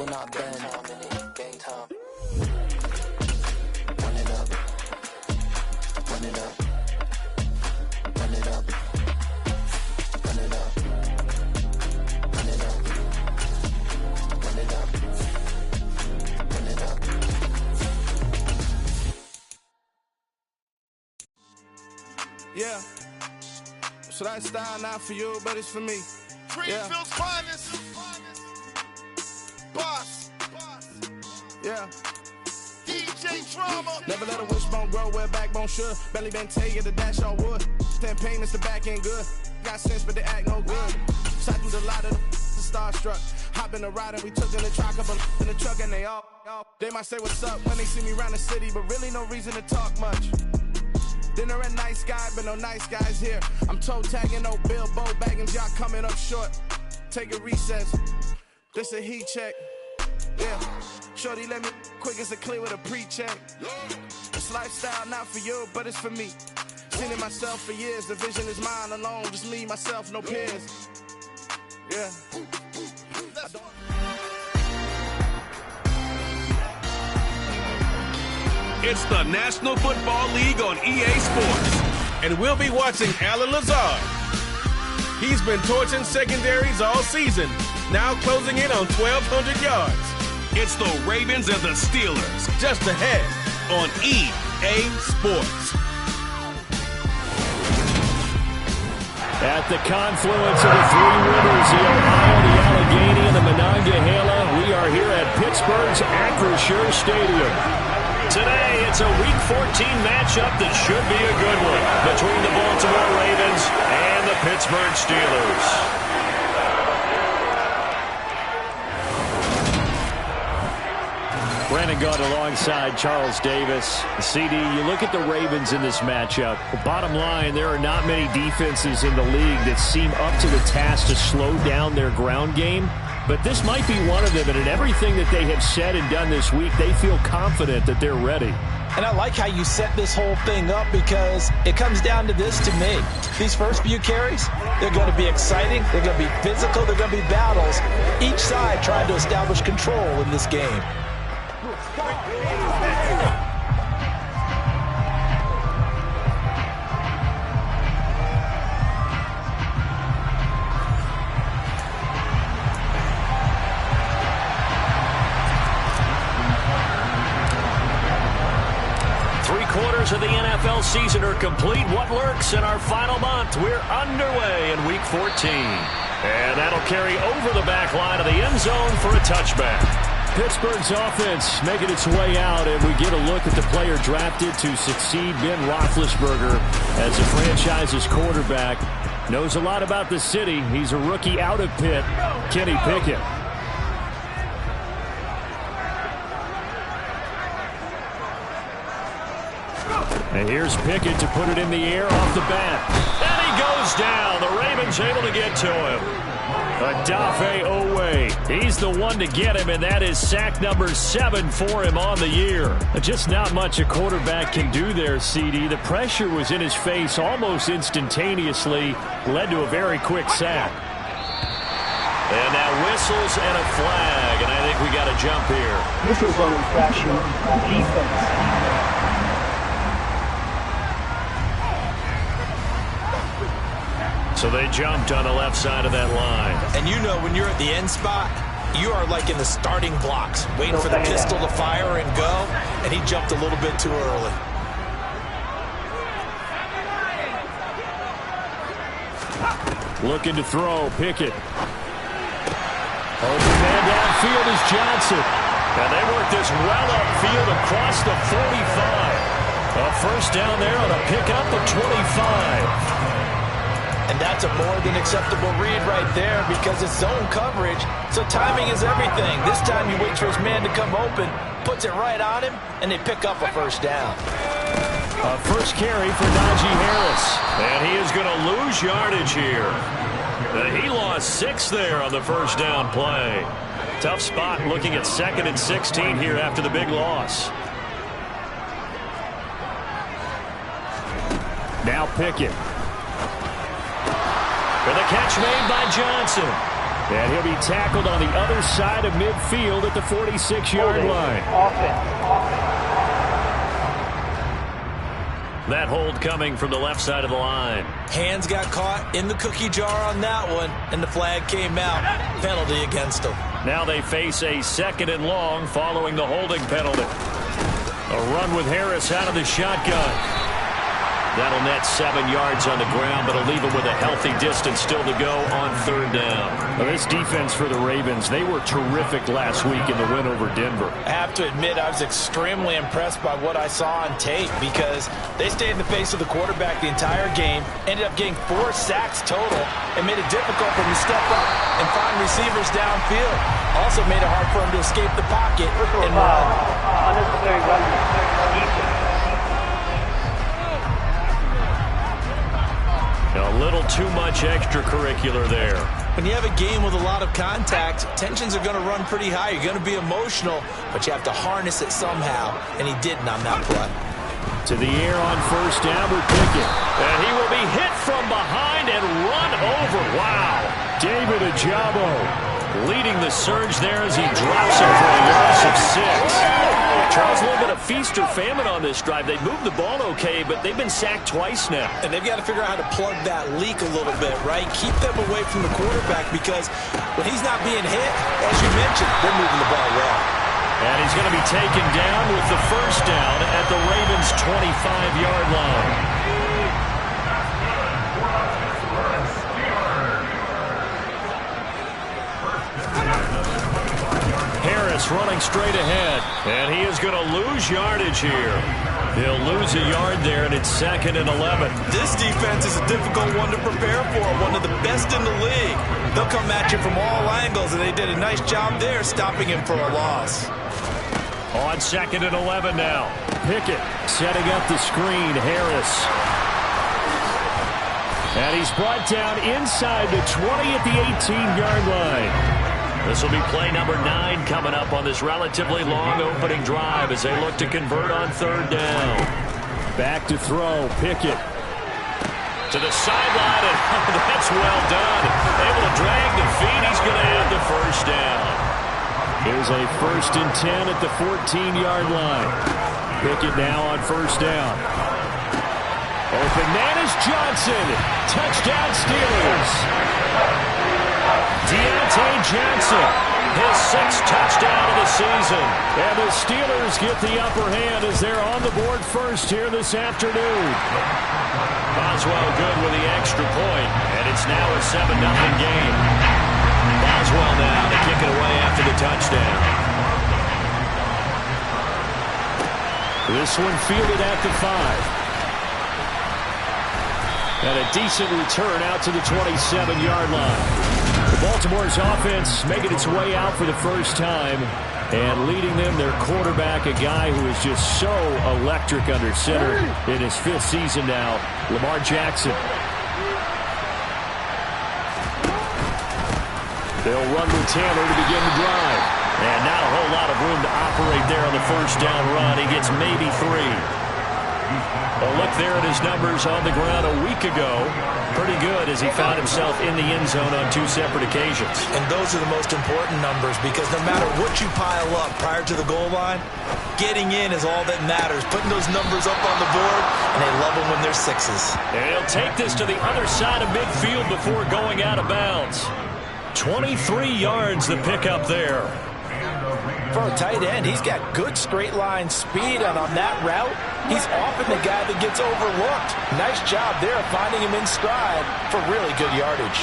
will not bend. Game time. Run it up. Run it up. Run it up. Run it up. Run it up. Run it up. Run it up. Yeah. So that style not for you, but it's for me. Greenfield's finest. Boss. Yeah. DJ Drama. Never let a wishbone grow where backbone should. Belly been taking the dash on wood. Stand pain is the back end good. Got sense, but they act no good. Side through the lot of the starstruck. Hop in the ride and we took in the truck, couple in the truck and they all. They might say what's up when they see me around the city, but really no reason to talk much. Dinner at nice guy, but no nice guys here. I'm toe tagging, no Bilbo bagging, y'all coming up short. Take a recess. This a heat check. Yeah. Shorty let me quick as a clear with a pre-check. This lifestyle not for you, but it's for me. Seen it myself for years. The vision is mine alone. Just me, myself, no peers. Yeah. It's the National Football League on EA Sports. And we'll be watching Alan Lazard. He's been torching secondaries all season, now closing in on 1,200 yards. It's the Ravens and the Steelers, just ahead on EA Sports. At the confluence of the three rivers, the Ohio, the Allegheny, and the Monongahela, we are here at Pittsburgh's Acrisure Stadium. Today, it's a Week 14 matchup that should be a good one between the Baltimore Ravens and the Pittsburgh Steelers. Brandon Gaunt alongside Charles Davis. CD, you look at the Ravens in this matchup. The bottom line, there are not many defenses in the league that seem up to the task to slow down their ground game. But this might be one of them, and in everything that they have said and done this week, they feel confident that they're ready. And I like how you set this whole thing up because it comes down to this to me. These first few carries, they're going to be exciting, they're going to be physical, they're going to be battles. Each side trying to establish control in this game. 3/4 of the NFL season are complete. What lurks in our final month? We're underway in Week 14. And that'll carry over the back line of the end zone for a touchback. Pittsburgh's offense making its way out, and we get a look at the player drafted to succeed Ben Roethlisberger as the franchise's quarterback. Knows a lot about the city. He's a rookie out of Pitt, Kenny Pickett. And here's Pickett to put it in the air off the bat. And he goes down. The Ravens able to get to him. Odafe Owe. He's the one to get him, and that is sack number 7 for him on the year. Just not much a quarterback can do there, CD. The pressure was in his face almost instantaneously. Led to a very quick sack. And now whistles and a flag, and I think we got a jump here. Whistles on infraction defense. So they jumped on the left side of that line. And you know when you're at the end spot, you are like in the starting blocks, waiting for the pistol to fire and go, and he jumped a little bit too early. Looking to throw, Pickett. Open man downfield is Johnson. And they work this well upfield across the 45. A first down there on a pickup of 25. And that's a more than acceptable read right there because it's zone coverage, so timing is everything. This time he waits for his man to come open, puts it right on him, and they pick up a first down. A first carry for Najee Harris. And he is going to lose yardage here. He lost 6 there on the first down play. Tough spot looking at 2nd and 16 here after the big loss. Now Pickett. For the catch made by Johnson. And he'll be tackled on the other side of midfield at the 46-yard line. That hold coming from the left side of the line. Hands got caught in the cookie jar on that one, and the flag came out. Penalty against them. Now they face a 2nd and long following the holding penalty. A run with Harris out of the shotgun. That'll net 7 yards on the ground, but it'll leave him with a healthy distance still to go on 3rd down. Well, this defense for the Ravens, they were terrific last week in the win over Denver. I have to admit, I was extremely impressed by what I saw on tape because they stayed in the face of the quarterback the entire game, ended up getting 4 sacks total, and made it difficult for him to step up and find receivers downfield. Also made it hard for him to escape the pocket and run. Unnecessary run defense. A little too much extracurricular there. When you have a game with a lot of contact, tensions are going to run pretty high. You're going to be emotional, but you have to harness it somehow, and he didn't on that play. To the air on 1st down with Pickett. And he will be hit from behind and run over. Wow. David Ajabo leading the surge there as he drops it for a loss of 6. Charles, a little bit of feast or famine on this drive. They moved the ball okay, but they've been sacked twice now. And they've got to figure out how to plug that leak a little bit, right? Keep them away from the quarterback because when he's not being hit, as you mentioned, they're moving the ball well. And he's going to be taken down with the 1st down at the Ravens' 25-yard line. Harris running straight ahead, and he is going to lose yardage here. He'll lose a yard there, and it's 2nd and 11. This defense is a difficult one to prepare for, one of the best in the league. They'll come at you from all angles, and they did a nice job there stopping him for a loss. On 2nd and 11 now. Pickett setting up the screen. Harris. And he's brought down inside the 20 at the 18-yard line. This will be play number 9 coming up on this relatively long opening drive as they look to convert on 3rd down. Back to throw. Pickett. To the sideline, and that's well done. Able to drag the feet. He's going to have the 1st down. Here's a 1st and 10 at the 14-yard line. Pickett now on 1st down. Open man is Johnson. Touchdown Steelers. Deontay Johnson, his 6th touchdown of the season. And the Steelers get the upper hand as they're on the board first here this afternoon. Boswell good with the extra point, and it's now a 7-0 game. Boswell now to kick it away after the touchdown. This one fielded at the 5. And a decent return out to the 27-yard line. Baltimore's offense making its way out for the first time. And leading them, their quarterback, a guy who is just so electric under center in his 5th season now, Lamar Jackson. They'll run with Taylor to begin the drive. And not a whole lot of room to operate there on the 1st down run. He gets maybe 3. A look there at his numbers on the ground a week ago. Pretty good as he found himself in the end zone on 2 separate occasions. And those are the most important numbers because no matter what you pile up prior to the goal line, getting in is all that matters. Putting those numbers up on the board, and they love them when they're 6s. And he'll take this to the other side of midfield before going out of bounds. 23 yards the pickup there. For a tight end, he's got good straight line speed, and on that route, he's often the guy that gets overlooked. Nice job there of finding him in stride for really good yardage.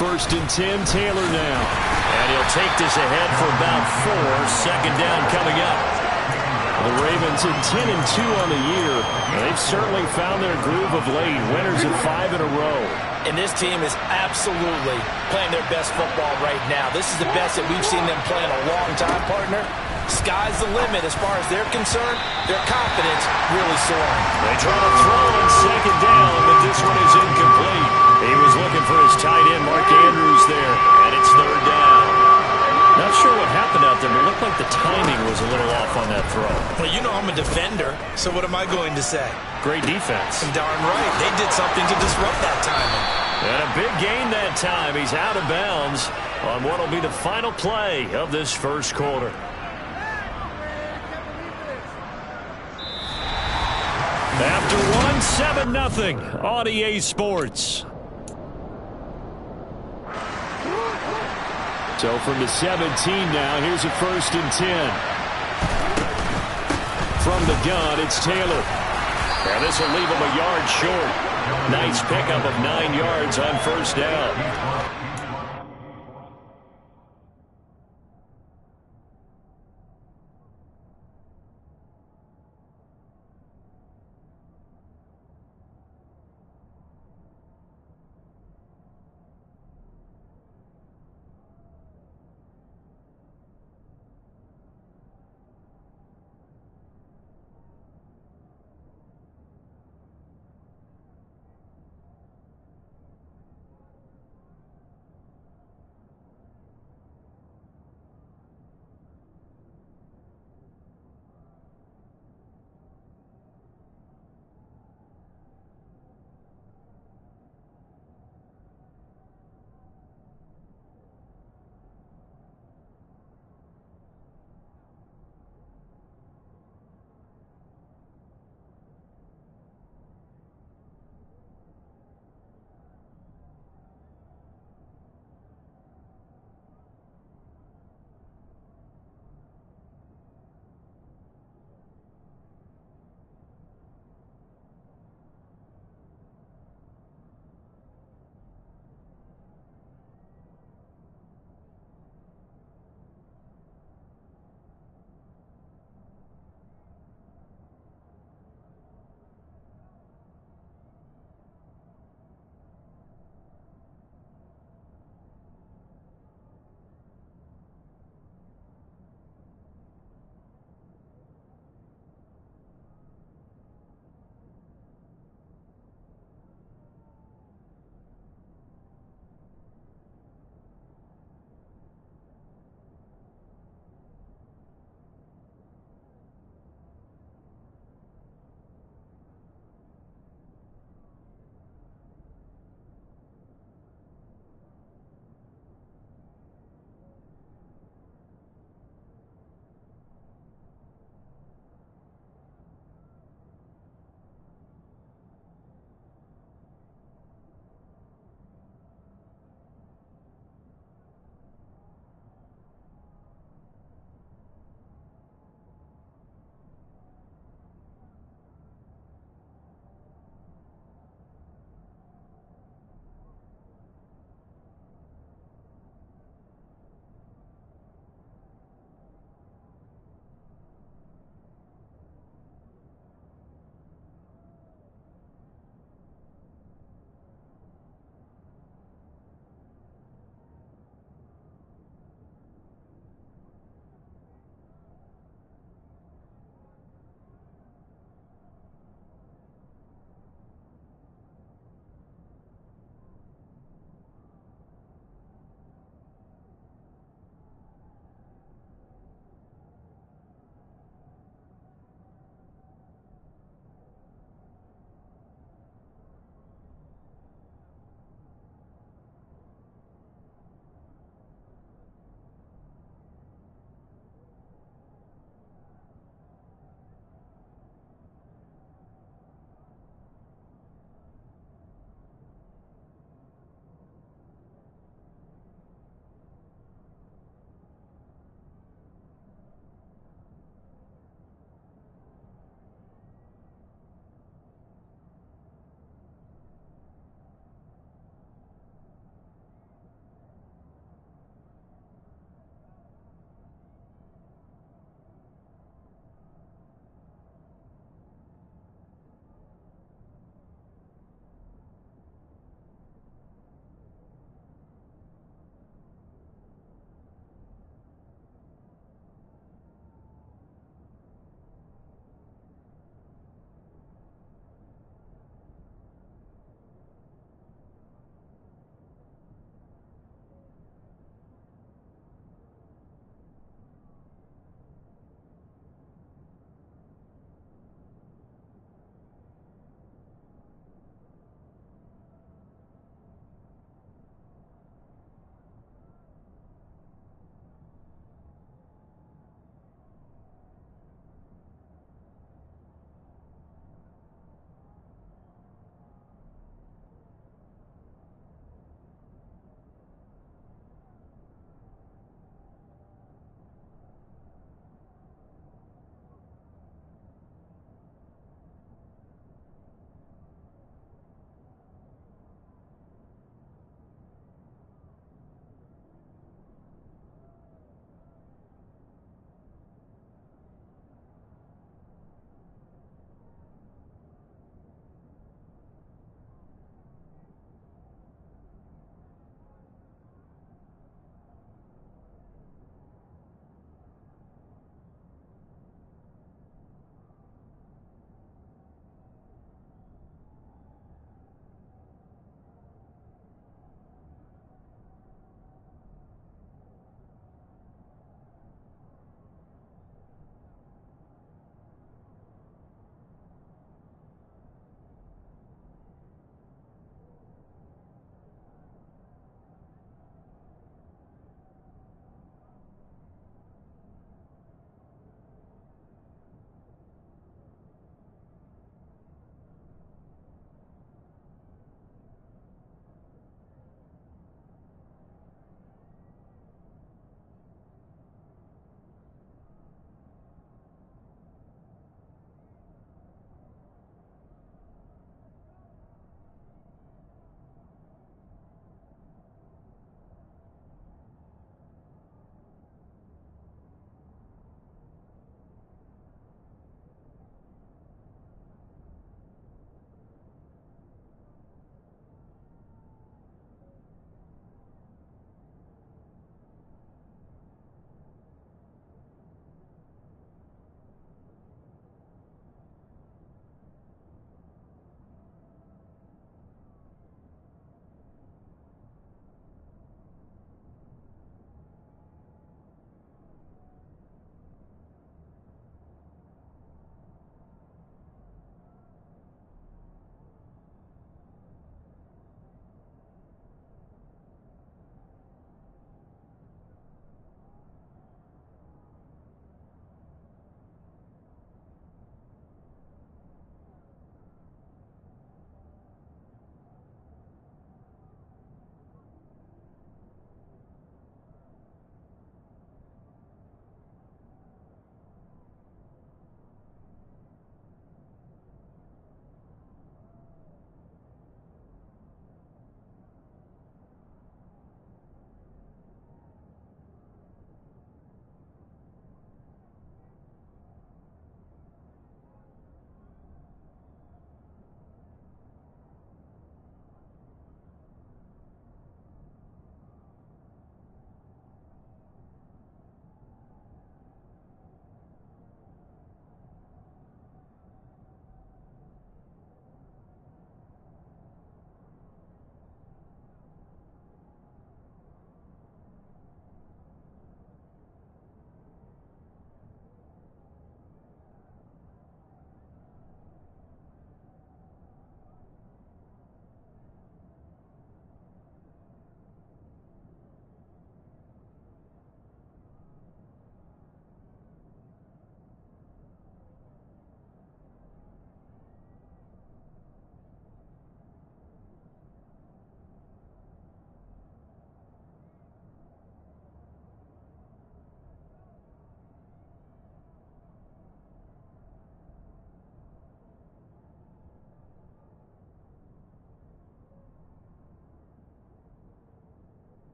First and 10, Taylor now. And he'll take this ahead for about 4. 2nd down coming up. The Ravens in 10-2 on the year. They've certainly found their groove of late. Winners of 5 in a row. And this team is absolutely playing their best football right now. This is the best that we've seen them play in a long time, partner. Sky's the limit as far as they're concerned. Their confidence really soaring. They try to throw on 2nd down, but this one is incomplete. He was looking for his tight end, Mark Andrews, there, and it's 3rd down. Not sure what happened out there, but it looked like the timing was a little off on that throw. Well, you know I'm a defender, so what am I going to say? Great defense. Darn right. They did something to disrupt that timing. And a big gain that time. He's out of bounds on what will be the final play of this first quarter. After one, 7-0 on EA Sports. So from the 17 now, here's a 1st and 10. From the gun, it's Taylor. And this will leave him a yard short. Nice pickup of 9 yards on 1st down.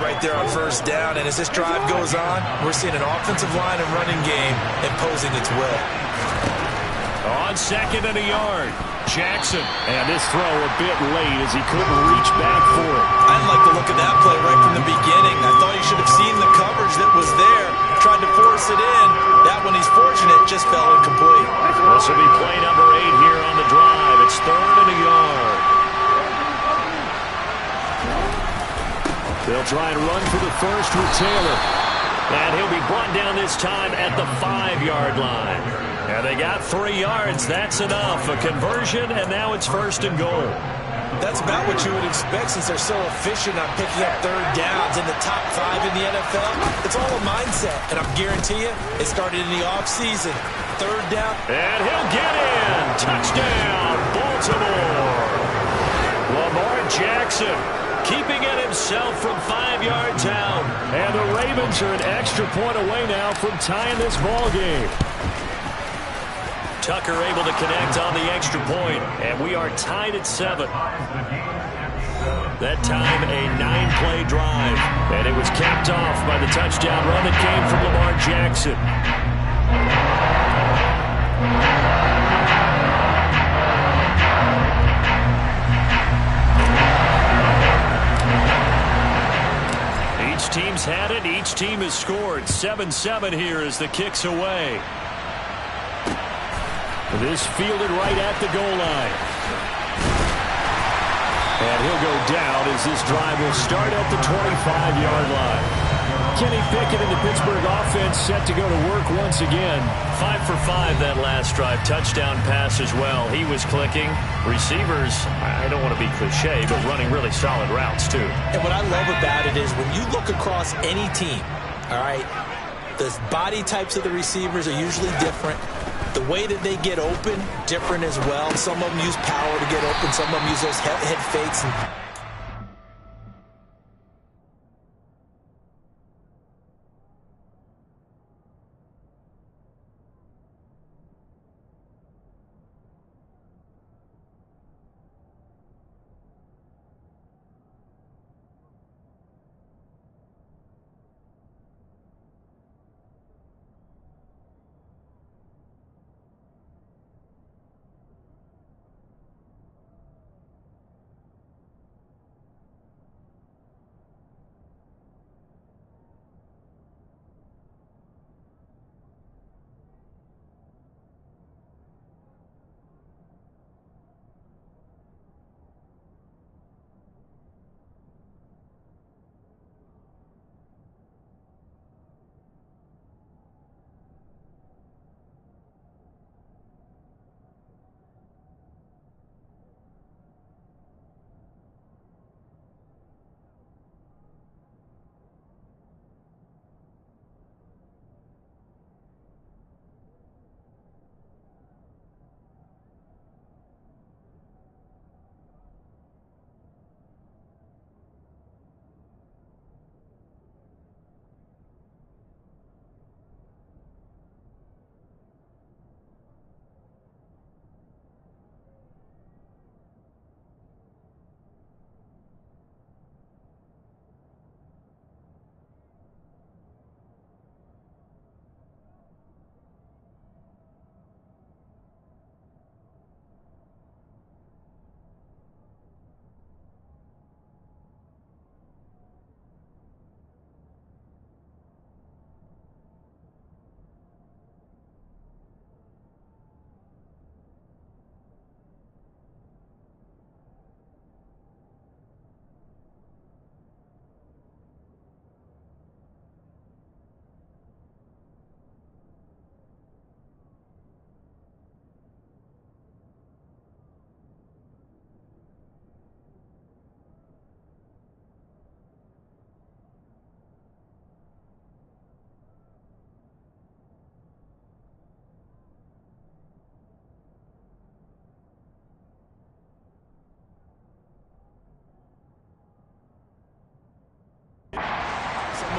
right there on first down, and as this drive goes on, we're seeing an offensive line and running game imposing its will. On 2nd and a yard, Jackson. And this throw a bit late as he couldn't reach back for it. I didn't like the look of that play right from the beginning. I thought he should have seen the coverage that was there, tried to force it in. That one, he's fortunate, just fell incomplete. This will be play number 8 here on the drive. It's 3rd and a yard. They'll try and run for the first with Taylor. And he'll be brought down this time at the 5-yard line. And they got 3 yards. That's enough. A conversion, and now it's 1st and goal. That's about what you would expect since they're so efficient on picking up 3rd downs in the top 5 in the NFL. It's all a mindset, and I guarantee you it started in the offseason. 3rd down. And he'll get in. Touchdown, Baltimore. Lamar Jackson keeping it himself from 5 yards out. And the Ravens are an extra point away now from tying this ball game. Tucker able to connect on the extra point, and we are tied at 7. That time a 9-play drive, and it was capped off by the touchdown run that came from Lamar Jackson. Each team's had it. Each team has scored. 7-7 here as the kick's away. This fielded right at the goal line. And he'll go down as this drive will start at the 25-yard line. Kenny Pickett and the Pittsburgh offense set to go to work once again. 5 for 5 that last drive. Touchdown pass as well. He was clicking. Receivers, I don't want to be cliche, but running really solid routes too. And what I love about it is when you look across any team, all right, the body types of the receivers are usually different. The way that they get open, different as well. Some of them use power to get open. Some of them use those head fakes.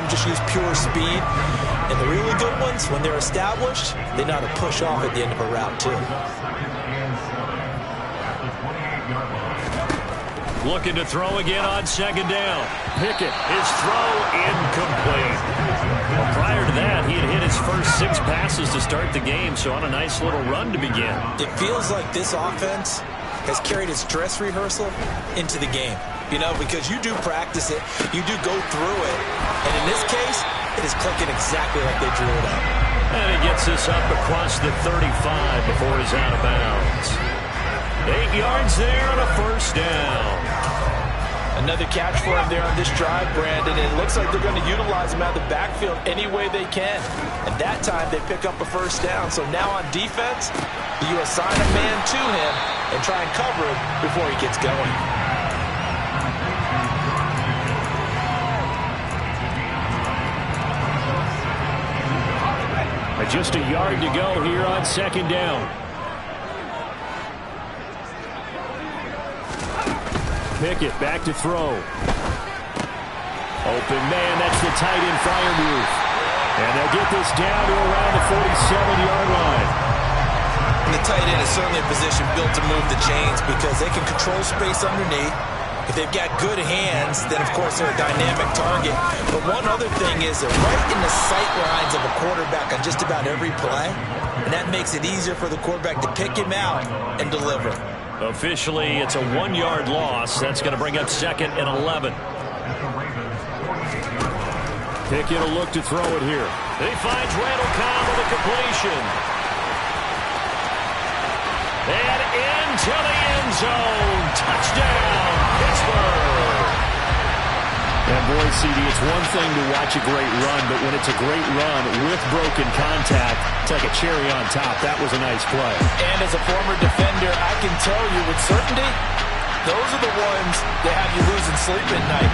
Just use pure speed. And the really good ones, when they're established, they know how to push off at the end of a route, too. Looking to throw again on second down. Pickett, his throw incomplete. Well, prior to that, he had hit his first 6 passes to start the game, so on a nice little run to begin. It feels like this offense has carried its dress rehearsal into the game. You know, because you do practice it, you do go through it, and in this case, it is clicking exactly like they drew it up. And he gets this up across the 35 before he's out of bounds. 8 yards there and a first down. Another catch for him there on this drive, Brandon. And it looks like they're going to utilize him out of the backfield any way they can. And that time they pick up a first down. So now on defense, you assign a man to him and try and cover him before he gets going. Just a yard to go here on second down. Pickett back to throw. Open man, that's the tight end Freiermuth. And they'll get this down to around the 47-yard line. And the tight end is certainly a position built to move the chains because they can control space underneath. If they've got good hands, then of course they're a dynamic target. But one other thing is they're right in the sight lines of a quarterback on just about every play. And that makes it easier for the quarterback to pick him out and deliver. Officially, it's a 1-yard loss. That's going to bring up second and 11. Pickett will look to throw it here. He finds Randall Cobb with a completion. And into the end zone. Touchdown, Pittsburgh. And boy, CD, it's one thing to watch a great run, but when it's a great run with broken contact, it's like a cherry on top. That was a nice play. And as a former defender, I can tell you with certainty, those are the ones that have you losing sleep at night.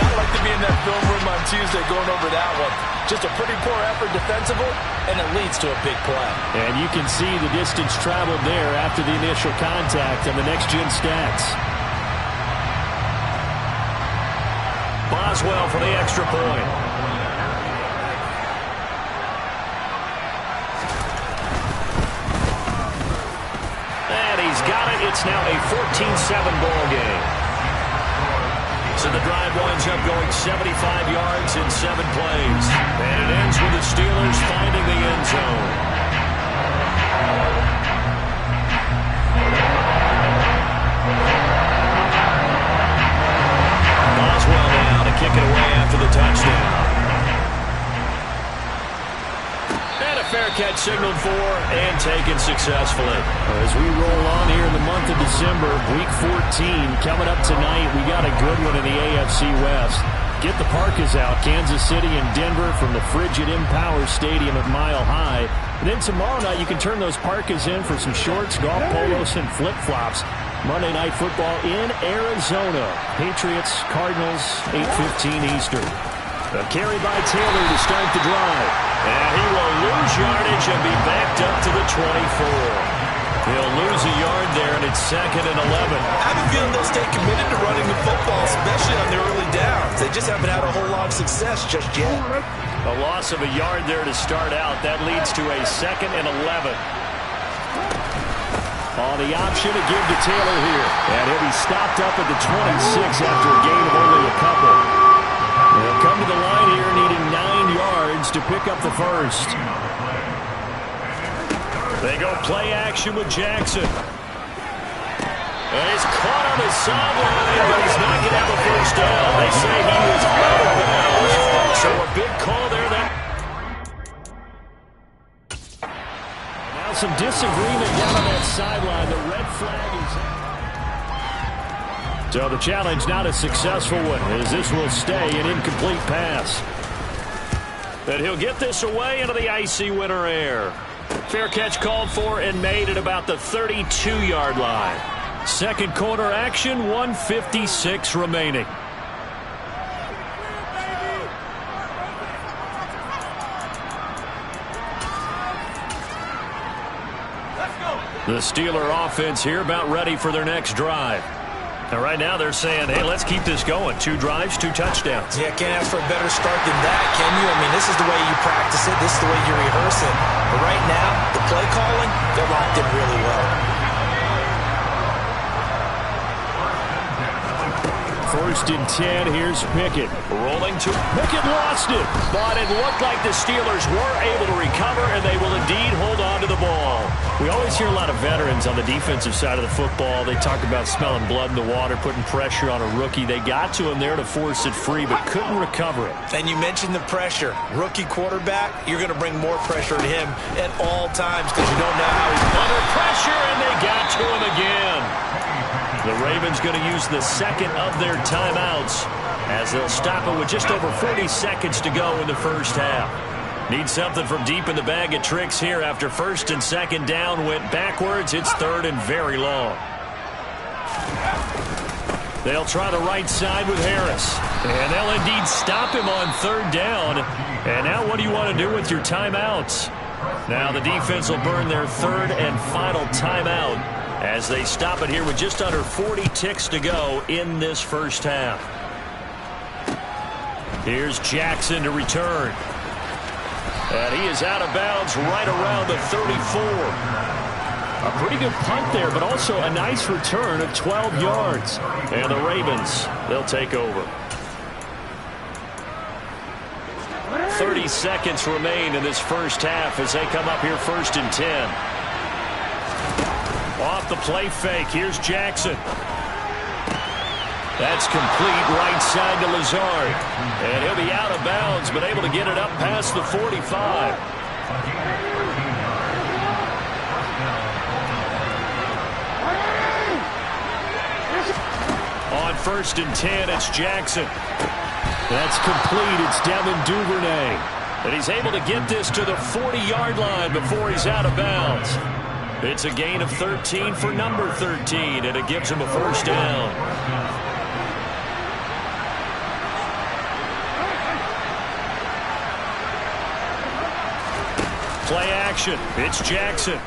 Not like to be in that film room on Tuesday going over that one. Just a pretty poor effort defensively, and it leads to a big play. And you can see the distance traveled there after the initial contact on the next-gen stats. Boswell for the extra point. And he's got it. It's now a 14-7 ball game. So the drive winds up going 75 yards in 7 plays. And it ends with the Steelers finding the end zone. Boswell now to kick it away after the touchdown. And a fair catch signaled for and taken successfully. As we roll on here in the month of December, week 14 coming up tonight, we got a good one in the AFC West. Get the parkas out, Kansas City and Denver from the frigid Empower Stadium at Mile High. And then tomorrow night you can turn those parkas in for some shorts, golf polos, and flip-flops. Monday Night Football in Arizona. Patriots, Cardinals, 8:15 Eastern. A carry by Taylor to start the drive. And he will lose yardage and be backed up to the 24. He'll lose a yard there, and it's second and 11. I have a feeling they'll stay committed to running the football, especially on their early downs. They just haven't had a whole lot of success just yet. A loss of a yard there to start out. That leads to a second and 11. On the option to give to Taylor here. And he'll be stopped up at the 26 after a gain of only a couple. They'll come to the line here needing 9 yards to pick up the first. They go play action with Jackson. And he's caught on his sideline, but he's not going to have a first down. They say he was out of bounds. So a big call there. Now some disagreement down on that sideline. The red flag is... So the challenge not a successful one, as this will stay an incomplete pass. But he'll get this away into the icy winter air. Fair catch called for and made at about the 32-yard line. Second quarter action, 1:56 remaining. The Steeler offense here about ready for their next drive. And right now they're saying, hey, let's keep this going. 2 drives, 2 touchdowns. Yeah, can't ask for a better start than that, can you? I mean, this is the way you practice it. This is the way you rehearse it. But right now, the play calling, they're locked in really well. 1st and 10. Here's Pickett. Rolling to Pickett, lost it. But it looked like the Steelers were able to recover, and they will indeed hold on to the ball. We always hear a lot of veterans on the defensive side of the football. They talk about smelling blood in the water, putting pressure on a rookie. They got to him there to force it free, but couldn't recover it. And you mentioned the pressure. Rookie quarterback, you're going to bring more pressure to him at all times because you don't know how he's under pressure, and they got to him again. The Ravens going to use the second of their timeouts as they'll stop it with just over 40 seconds to go in the first half. Need something from deep in the bag of tricks here after 1st and 2nd down went backwards. It's 3rd and very long. They'll try the right side with Harris. And they'll indeed stop him on 3rd down. And now what do you want to do with your timeouts? Now the defense will burn their 3rd and final timeout as they stop it here with just under 40 ticks to go in this first half. Here's Jackson to return. And he is out of bounds right around the 34. A pretty good punt there, but also a nice return of 12 yards. And the Ravens, they'll take over. 30 seconds remain in this first half as they come up here 1st and 10. Off the play fake, here's Jackson. That's complete right side to Lazard. And he'll be out of bounds, but able to get it up past the 45. On 1st and 10, it's Jackson. That's complete. It's Devin Duvernay. And he's able to get this to the 40-yard line before he's out of bounds. It's a gain of 13 for number 13, and it gives him a first down. Play action. It's Jackson.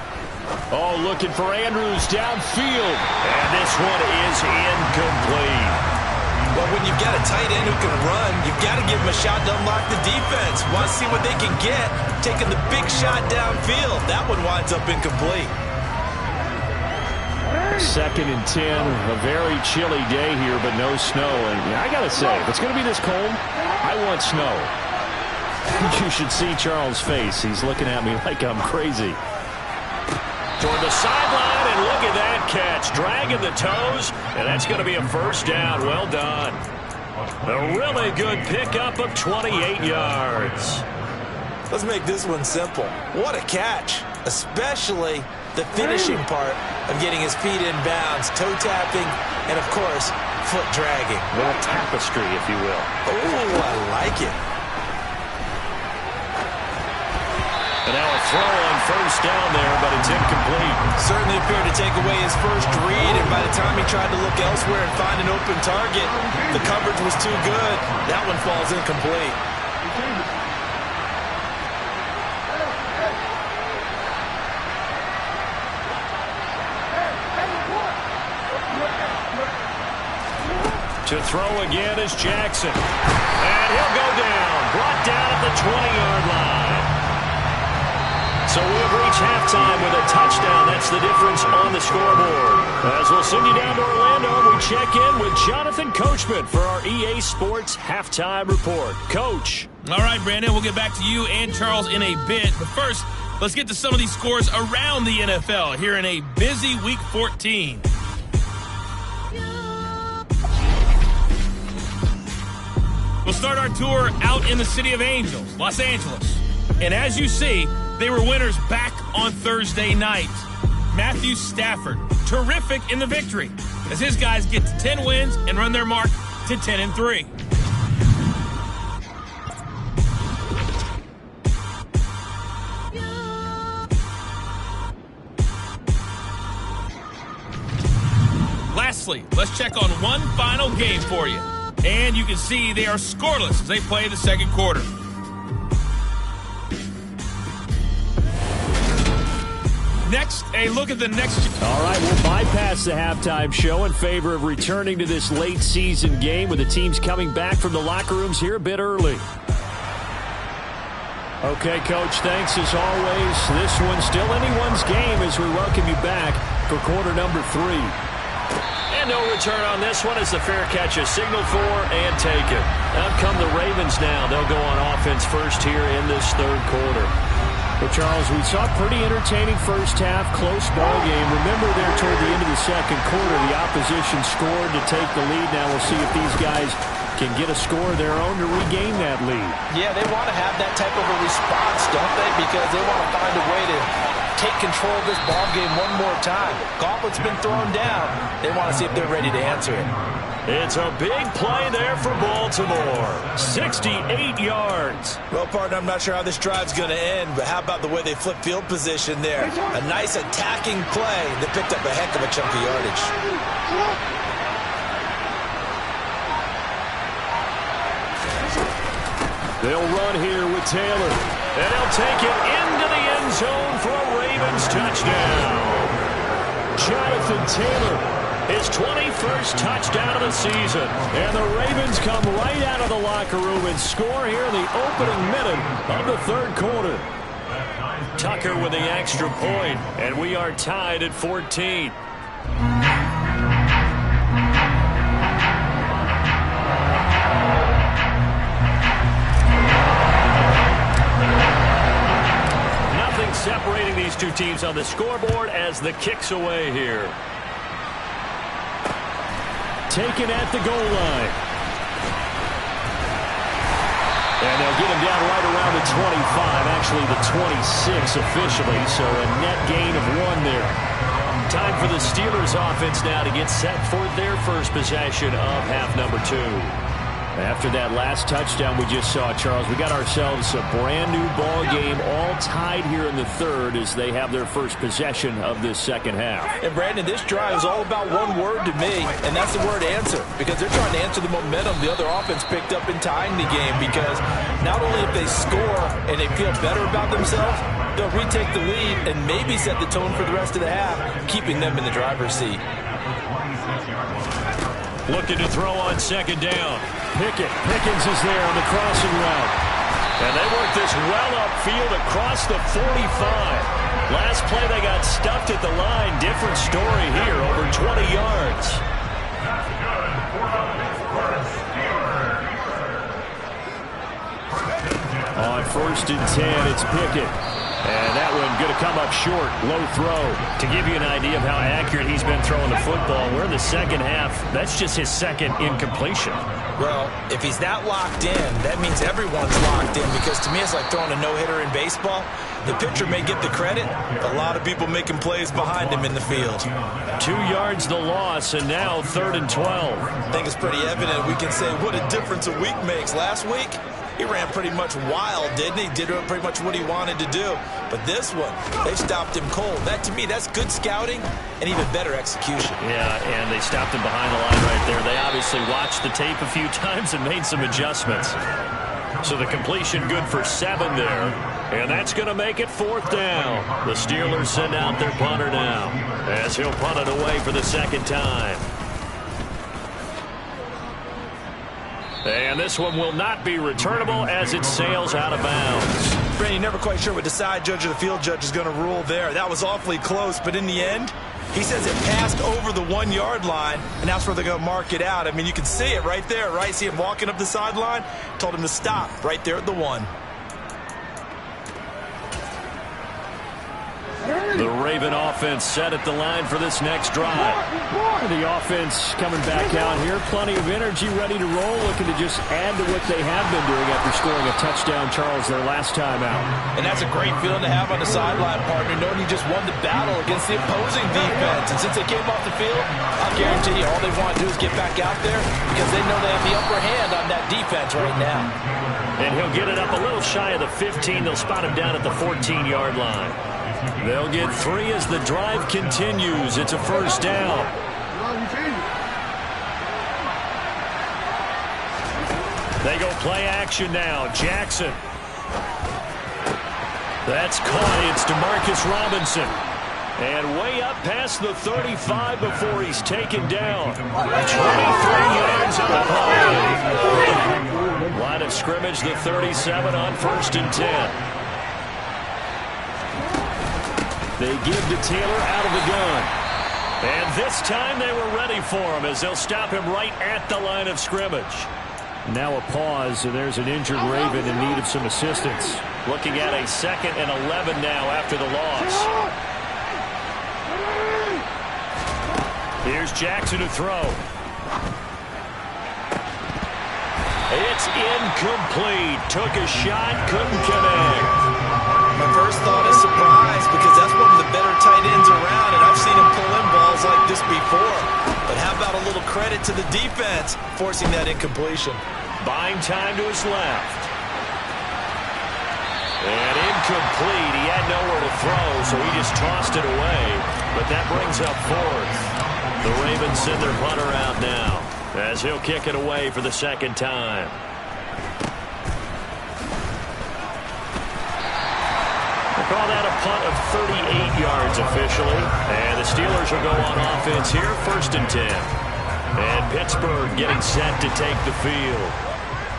Oh, looking for Andrews downfield. And this one is incomplete. Well, when you've got a tight end who can run, you've got to give him a shot to unlock the defense. Want to see what they can get, taking the big shot downfield. That one winds up incomplete. 2nd and 10, a very chilly day here, but no snow. And I got to say, if it's going to be this cold, I want snow. You should see Charles' face. He's looking at me like I'm crazy. Toward the sideline, and look at that catch. Dragging the toes, and that's going to be a first down. Well done. A really good pickup of 28 yards. Let's make this one simple. What a catch, especially the finishing part of getting his feet in bounds, toe tapping, and, of course, foot dragging. A little tapestry, if you will. Oh, I like it. And now a throw on first down there, but it's incomplete. Certainly appeared to take away his first read, and by the time he tried to look elsewhere and find an open target, the coverage was too good. That one falls incomplete. To throw again is Jackson. And he'll go down. Brought down at the 20-yard line. So we've reached halftime with a touchdown. That's the difference on the scoreboard. As we'll send you down to Orlando, we check in with Jonathan Coachman for our EA Sports Halftime Report. Coach. All right, Brandon, we'll get back to you and Charles in a bit. But first, let's get to some of these scores around the NFL here in a busy Week 14. We'll start our tour out in the city of Angels, Los Angeles. And as you see, they were winners back on Thursday night. Matthew Stafford, terrific in the victory, as his guys get to 10 wins and run their mark to 10-3. Lastly, let's check on one final game for you. And you can see they are scoreless as they play the second quarter. Next, a look at the next. All right, we'll bypass the halftime show in favor of returning to this late season game with the teams coming back from the locker rooms here a bit early. Okay, Coach, thanks as always. This one's still anyone's game as we welcome you back for quarter number 3. And no return on this one as the fair catch is signaled for and taken. Out come the Ravens now. They'll go on offense first here in this third quarter. Well, Charles, we saw a pretty entertaining first half, close ball game. Remember there toward the end of the second quarter, the opposition scored to take the lead. Now we'll see if these guys can get a score of their own to regain that lead. Yeah, they want to have that type of a response, don't they? Because they want to find a way to take control of this ball game one more time. Gauntlet's been thrown down. They want to see if they're ready to answer it. It's a big play there for Baltimore. 68 yards. Well, partner, I'm not sure how this drive's going to end, but how about the way they flip field position there? A nice attacking play that picked up a heck of a chunk of yardage. They'll run here with Taylor. And he'll take it into the end zone for a Ravens touchdown. Jonathan Taylor. His 21st touchdown of the season. And the Ravens come right out of the locker room and score here in the opening minute of the third quarter. Tucker with the extra point, and we are tied at 14. Nothing separating these two teams on the scoreboard as the kick's away here. Taken at the goal line. And they'll get him down right around the 25, actually the 26 officially, so a net gain of 1 there. Time for the Steelers offense now to get set for their first possession of half number 2. After that last touchdown we just saw, Charles, we got ourselves a brand new ball game, all tied here in the third as they have their first possession of this second half. And Brandon, this drive is all about one word to me, and that's the word answer, because they're trying to answer the momentum the other offense picked up in tying the game, because not only if they score and they feel better about themselves, they'll retake the lead and maybe set the tone for the rest of the half, keeping them in the driver's seat. Looking to throw on second down. Pickens is there on the crossing route. And they work this well upfield across the 45. Last play they got stuffed at the line. Different story here, over 20 yards. On 1st and 10, it's Pickett. And that one going to come up short. Low throw. To give you an idea of how accurate he's been throwing the football, we're in the second half. That's just his second incompletion. Well, if he's that locked in, that means everyone's locked in, because to me it's like throwing a no-hitter in baseball. The pitcher may get the credit. A lot of people making plays behind him in the field. 2 yards the loss, and now 3rd and 12. I think it's pretty evident. We can say what a difference a week makes. Last week, he ran pretty much wild, didn't he? Did pretty much what he wanted to do. But this one, they stopped him cold. That, to me, that's good scouting and even better execution. Yeah, and they stopped him behind the line right there. They obviously watched the tape a few times and made some adjustments. So the completion good for 7 there. And that's going to make it 4th down. The Steelers send out their punter now as he'll punt it away for the second time. And this one will not be returnable as it sails out of bounds. Brandon, you're never quite sure what the side judge or the field judge is going to rule there. That was awfully close, but in the end, he says it passed over the 1-yard line, and that's where they're going to mark it out. I mean, you can see it right there, right? See him walking up the sideline? Told him to stop right there at the 1. The Raven offense set at the line for this next drive. The offense coming back out here. Plenty of energy, ready to roll, looking to just add to what they have been doing after scoring a touchdown, Charles, their last time out. And that's a great feeling to have on the sideline, partner, knowing you just won the battle against the opposing defense. And since they came off the field, I guarantee you all they want to do is get back out there, because they know they have the upper hand on that defense right now. And he'll get it up a little shy of the 15. They'll spot him down at the 14-yard line. They'll get 3 as the drive continues. It's a 1st down. They go play action now. Jackson. That's caught. It's DeMarcus Robinson. And way up past the 35 before he's taken down. 23 yards on the play. Line of scrimmage, the 37 on 1st and 10. They give to Taylor out of the gun. And this time they were ready for him as they'll stop him right at the line of scrimmage. Now a pause, and there's an injured Raven in need of some assistance. Looking at a 2nd and 11 now after the loss. Here's Jackson to throw. It's incomplete. Took a shot, couldn't connect. My first thought is surprise because that's one of the better tight ends around, and I've seen him pull in balls like this before. But how about a little credit to the defense forcing that incompletion? Buying time to his left. And incomplete. He had nowhere to throw, so he just tossed it away. But that brings up 4th. The Ravens send their punter out now as he'll kick it away for the 2nd time. They call that a punt of 38 yards officially. And the Steelers will go on offense here, 1st and 10. And Pittsburgh getting set to take the field.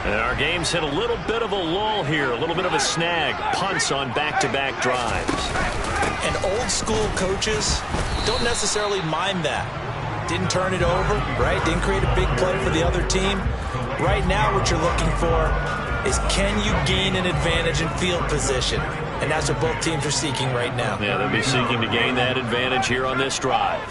And our game's hit a little bit of a lull here, a little bit of a snag. Punts on back-to-back drives. And old-school coaches don't necessarily mind that. Didn't turn it over, right? Didn't create a big play for the other team. Right now what you're looking for is can you gain an advantage in field position? And that's what both teams are seeking right now. Yeah, they'll be seeking to gain that advantage here on this drive.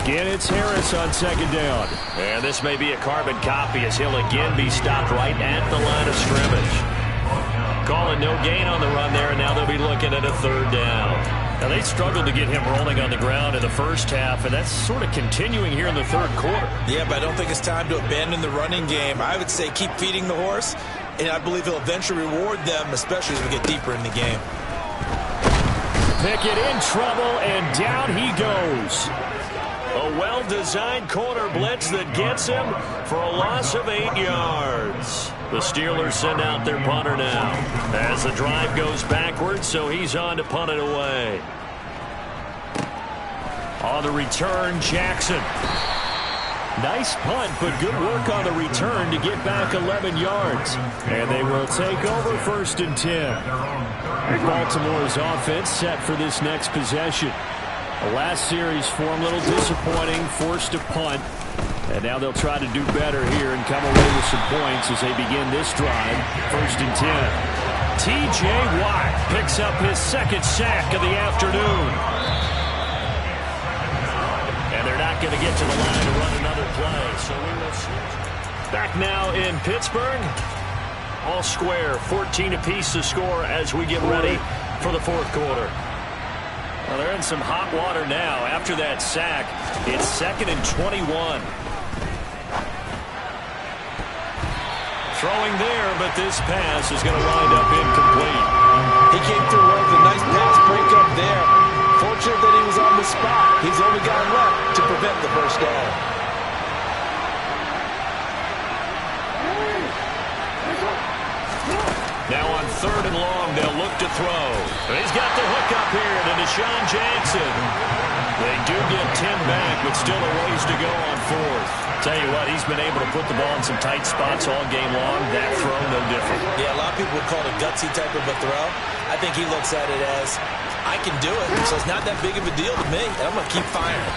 Again, it's Harris on 2nd down. And this may be a carbon copy as he'll again be stopped right at the line of scrimmage. Calling no gain on the run there, and now they'll be looking at a 3rd down. Now, they struggled to get him rolling on the ground in the first half, and that's sort of continuing here in the 3rd quarter. Yeah, but I don't think it's time to abandon the running game. I would say keep feeding the horse, and I believe he'll eventually reward them, especially as we get deeper in the game. Pickett in trouble, and down he goes. A well-designed corner blitz that gets him for a loss of 8 yards. The Steelers send out their punter now as the drive goes backwards, so he's on to punt it away. On the return, Jackson. Nice punt, but good work on the return to get back 11 yards. And they will take over 1st and 10. Baltimore's offense set for this next possession. The last series for them a little disappointing, forced to punt. And now they'll try to do better here and come away with some points as they begin this drive. 1st and 10. T.J. Watt picks up his 2nd sack of the afternoon. And they're not going to get to the line to run another play, so we will see. Back now in Pittsburgh. All square, 14 apiece to score as we get ready for the 4th quarter. Well, they're in some hot water now. After that sack, it's 2nd and 21. Throwing there, but this pass is going to wind up incomplete. He came through with a nice pass breakup there. Fortunate that he was on the spot. He's only got left to prevent the 1st down. Now on 3rd and long, they'll look to throw. He's got the hook up here to Deshaun Jackson. They do get 10 back, but still a ways to go on 4th. Tell you what, he's been able to put the ball in some tight spots all game long. That throw, no different. Yeah, a lot of people would call it a gutsy type of a throw. I think he looks at it as, I can do it, so it's not that big of a deal to me, and I'm going to keep firing.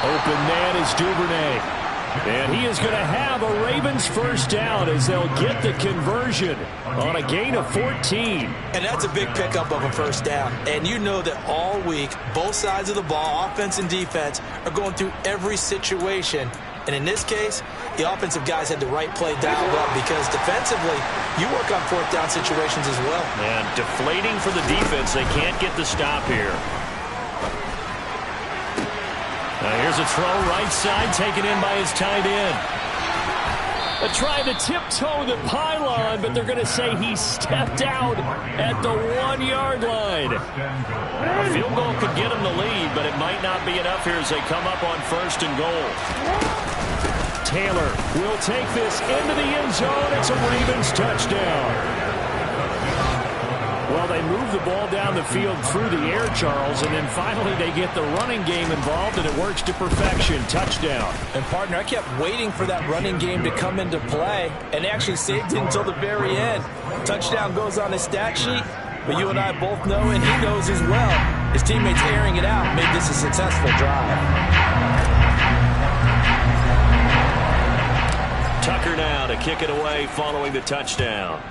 Open man is Duvernay. And he is going to have a Ravens 1st down as they'll get the conversion on a gain of 14. And that's a big pickup of a 1st down. And you know that all week, both sides of the ball, offense and defense, are going through every situation. And in this case, the offensive guys had the right play dialed up because defensively, you work on 4th down situations as well. And deflating for the defense. They can't get the stop here. Now here's a throw right side taken in by his tight end. Trying to tiptoe the pylon, but they're going to say he stepped out at the 1-yard line. A field goal could get him the lead, but it might not be enough here as they come up on 1st and goal. Taylor will take this into the end zone. It's a Ravens touchdown. Well, they move the ball down the field through the air, Charles, and then finally they get the running game involved, and it works to perfection. Touchdown. And, partner, I kept waiting for that running game to come into play, and they actually saved it until the very end. Touchdown goes on the stat sheet, but you and I both know, and he knows as well, His teammates airing it out made this a successful drive. Tucker now to kick it away following the touchdown.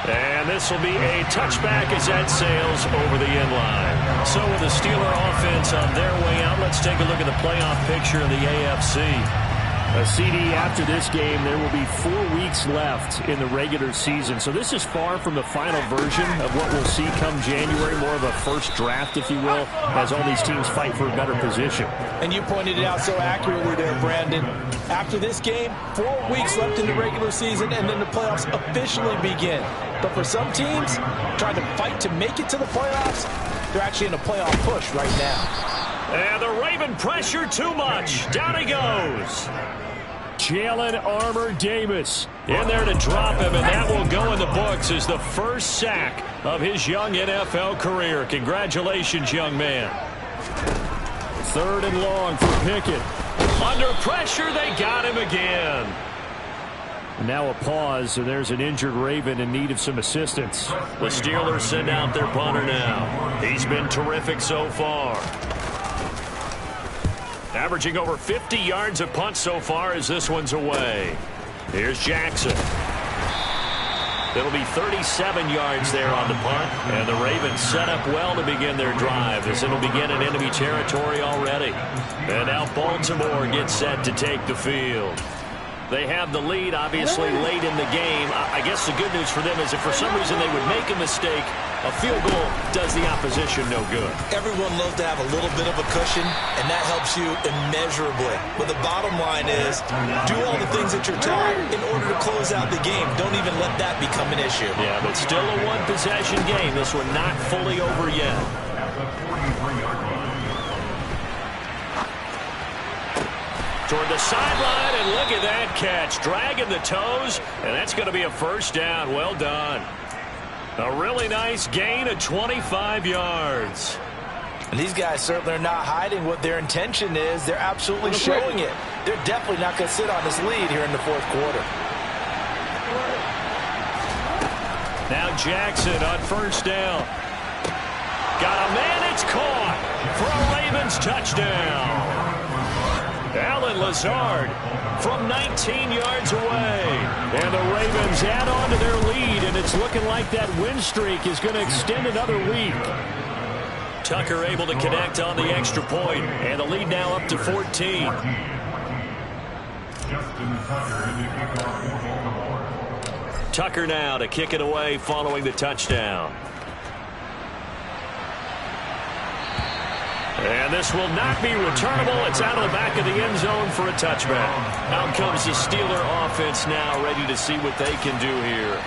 And this will be a touchback as that sails over the end line. So with the Steeler offense on their way out, let's take a look at the playoff picture in the AFC. A CD after this game, there will be 4 weeks left in the regular season. So this is far from the final version of what we'll see come January, more of a first draft, if you will, as all these teams fight for a better position. And you pointed it out so accurately there, Brandon. After this game, 4 weeks left in the regular season, and then the playoffs officially begin. But for some teams, trying to fight to make it to the playoffs, they're actually in a playoff push right now. And the Raven pressure too much. Down he goes. Jalen Armour-Davis in there to drop him, and that will go in the books as the first sack of his young NFL career. Congratulations, young man. 3rd and long for Pickett. Under pressure, they got him again. Now a pause, and there's an injured Raven in need of some assistance. The Steelers send out their punter now. He's been terrific so far. Averaging over 50 yards a punt so far as this one's away. Here's Jackson. It'll be 37 yards there on the punt. And the Ravens set up well to begin their drive as it'll begin in enemy territory already. And now Baltimore gets set to take the field. They have the lead, obviously, late in the game. I guess the good news for them is if for some reason they would make a mistake, a field goal does the opposition no good. Everyone loves to have a little bit of a cushion, and that helps you immeasurably. But the bottom line is, do all the things that you're taught in order to close out the game. Don't even let that become an issue. Yeah, but still a one-possession game. This one not fully over yet. Toward the sideline, and look at that catch. Dragging the toes, and that's going to be a first down. Well done. A really nice gain of 25 yards. And these guys certainly are not hiding what their intention is. They're absolutely showing it. They're definitely not going to sit on this lead here in the 4th quarter. Now Jackson on first down. Got a man, it's caught for a Ravens touchdown. Alan Lazard from 19 yards away. And the Ravens add on to their lead, and it's looking like that win streak is going to extend another week. Tucker able to connect on the extra point, and the lead now up to 14. Tucker now to kick it away following the touchdown. And this will not be returnable. It's out of the back of the end zone for a touchback. Out comes the Steeler offense now, ready to see what they can do here.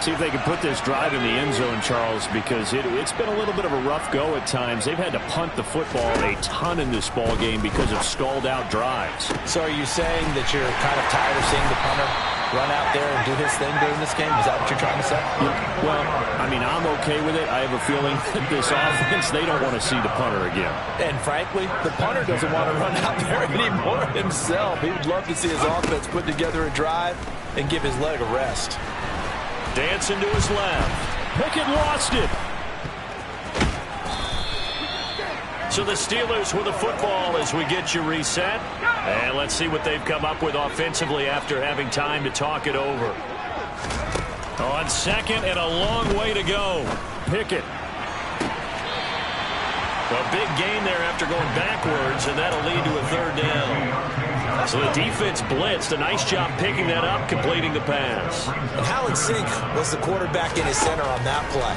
See if they can put this drive in the end zone, Charles, because it's been a little bit of a rough go at times. They've had to punt the football a ton in this ball game because of stalled-out drives. So are you saying that you're kind of tired of seeing the punter run out there and do his thing during this game? Is that what you're trying to say? Yeah. Well, I mean, I'm okay with it. I have a feeling that this offense, they don't want to see the punter again. And frankly, the punter doesn't want to run out there anymore himself. He would love to see his offense put together a drive and give his leg a rest. Dancing to his left. Pickett lost it. So the Steelers with the football as we get you reset. And let's see what they've come up with offensively after having time to talk it over. On second and a long way to go. Pickett. A big gain there after going backwards, and that'll lead to a 3rd down. So the defense blitzed. A nice job picking that up, completing the pass. And Howland Sink was the quarterback in his center on that play.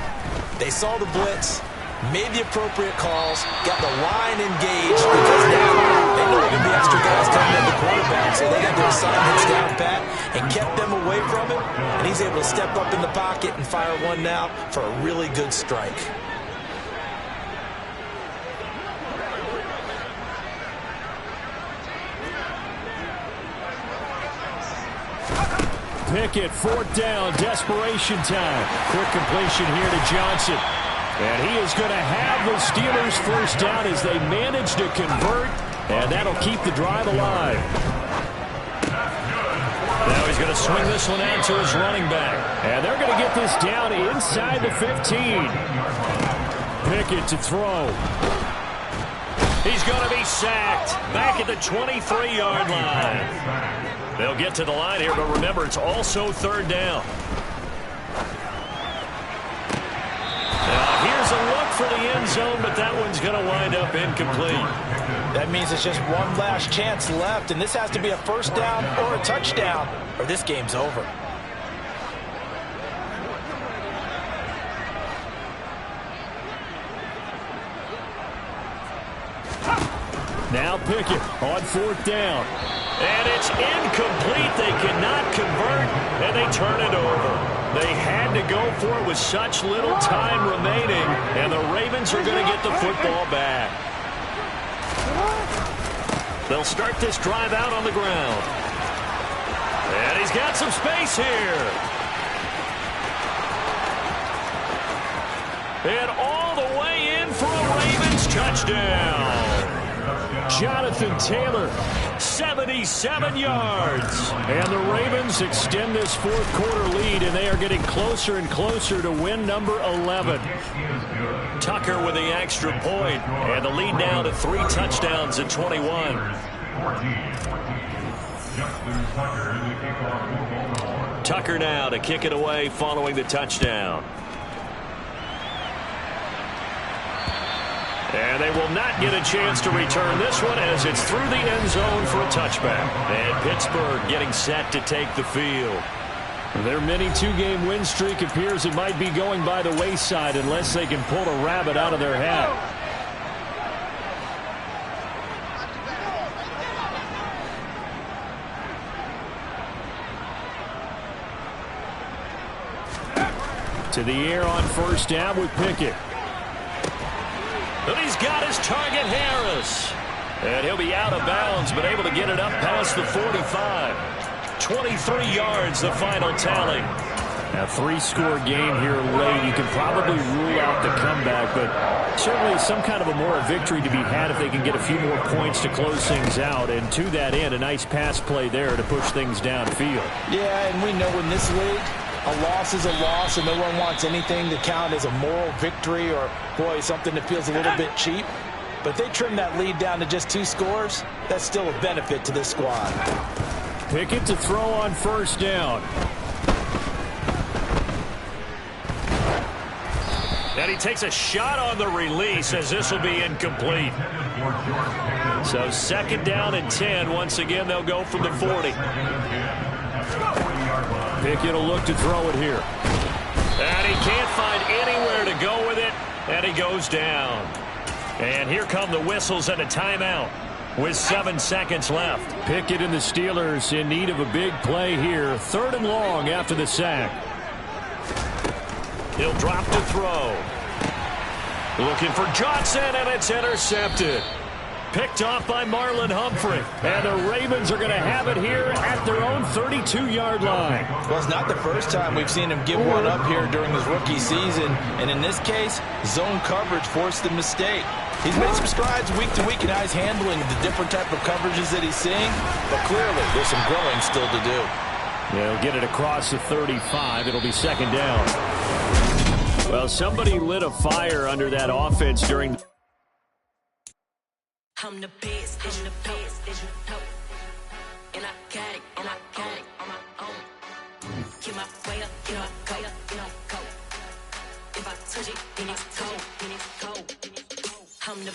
They saw the blitz, made the appropriate calls, got the line engaged because now they know there are going to be extra guys coming at the quarterback, so they got their assignments down pat and kept them away from it, and he's able to step up in the pocket and fire one now for a really good strike. Pickett, 4th down, desperation time. Quick completion here to Johnson. And he is going to have the Steelers' first down as they manage to convert, and that'll keep the drive alive. Now he's going to swing this one out to his running back. And they're going to get this down inside the 15. Pickett to throw. He's going to be sacked back at the 23-yard line. They'll get to the line here, but remember, it's also third down. Now, here's a look for the end zone, but that one's going to wind up incomplete. That means it's just one last chance left, and this has to be a first down or a touchdown, or this game's over. Now Pickett on fourth down. And it's incomplete. They cannot convert, and they turn it over. They had to go for it with such little time remaining, and the Ravens are going to get the football back. They'll start this drive out on the ground. And he's got some space here. And all the way in for a Ravens touchdown. Jonathan Taylor. 77 yards. And the Ravens extend this fourth quarter lead, and they are getting closer and closer to win number 11. Tucker with the extra point, and the lead now to 3 touchdowns at 21. Tucker now to kick it away following the touchdown. And they will not get a chance to return this one as it's through the end zone for a touchback. And Pittsburgh getting set to take the field. Their mini two-game win streak appears it might be going by the wayside unless they can pull a rabbit out of their hat. To the air on first down with Pickett. And he's got his target, Harris. And he'll be out of bounds, but able to get it up past the 45. 23 yards, the final tally. A 3-score game here late. You can probably rule out the comeback, but certainly some kind of a moral victory to be had if they can get a few more points to close things out. And to that end, a nice pass play there to push things downfield. Yeah, and we know in this league, a loss is a loss, and no one wants anything to count as a moral victory or, boy, something that feels a little bit cheap. But they trim that lead down to just 2 scores. That's still a benefit to this squad. Pickett to throw on first down. And he takes a shot on the release as this will be incomplete. So second down and 10. Once again, they'll go from the 40. Pickett will look to throw it here. And he can't find anywhere to go with it, and he goes down. And here come the whistles and a timeout with 7 seconds left. Pickett and the Steelers in need of a big play here. 3rd and long after the sack. He'll drop to throw. Looking for Johnson, and it's intercepted. Picked off by Marlon Humphrey. And the Ravens are going to have it here at their own 32-yard line. Well, it's not the first time we've seen him give one up here during his rookie season. And in this case, zone coverage forced the mistake. He's made some strides week to week in how he's handling the different type of coverages that he's seeing. But clearly, there's some growing still to do. They'll get it across the 35. It'll be second down. Well, somebody lit a fire under that offense during I'm the best, is you know, and I got it on my own. Get my way up, you know, go. If I touch it, then it's cold, I'm the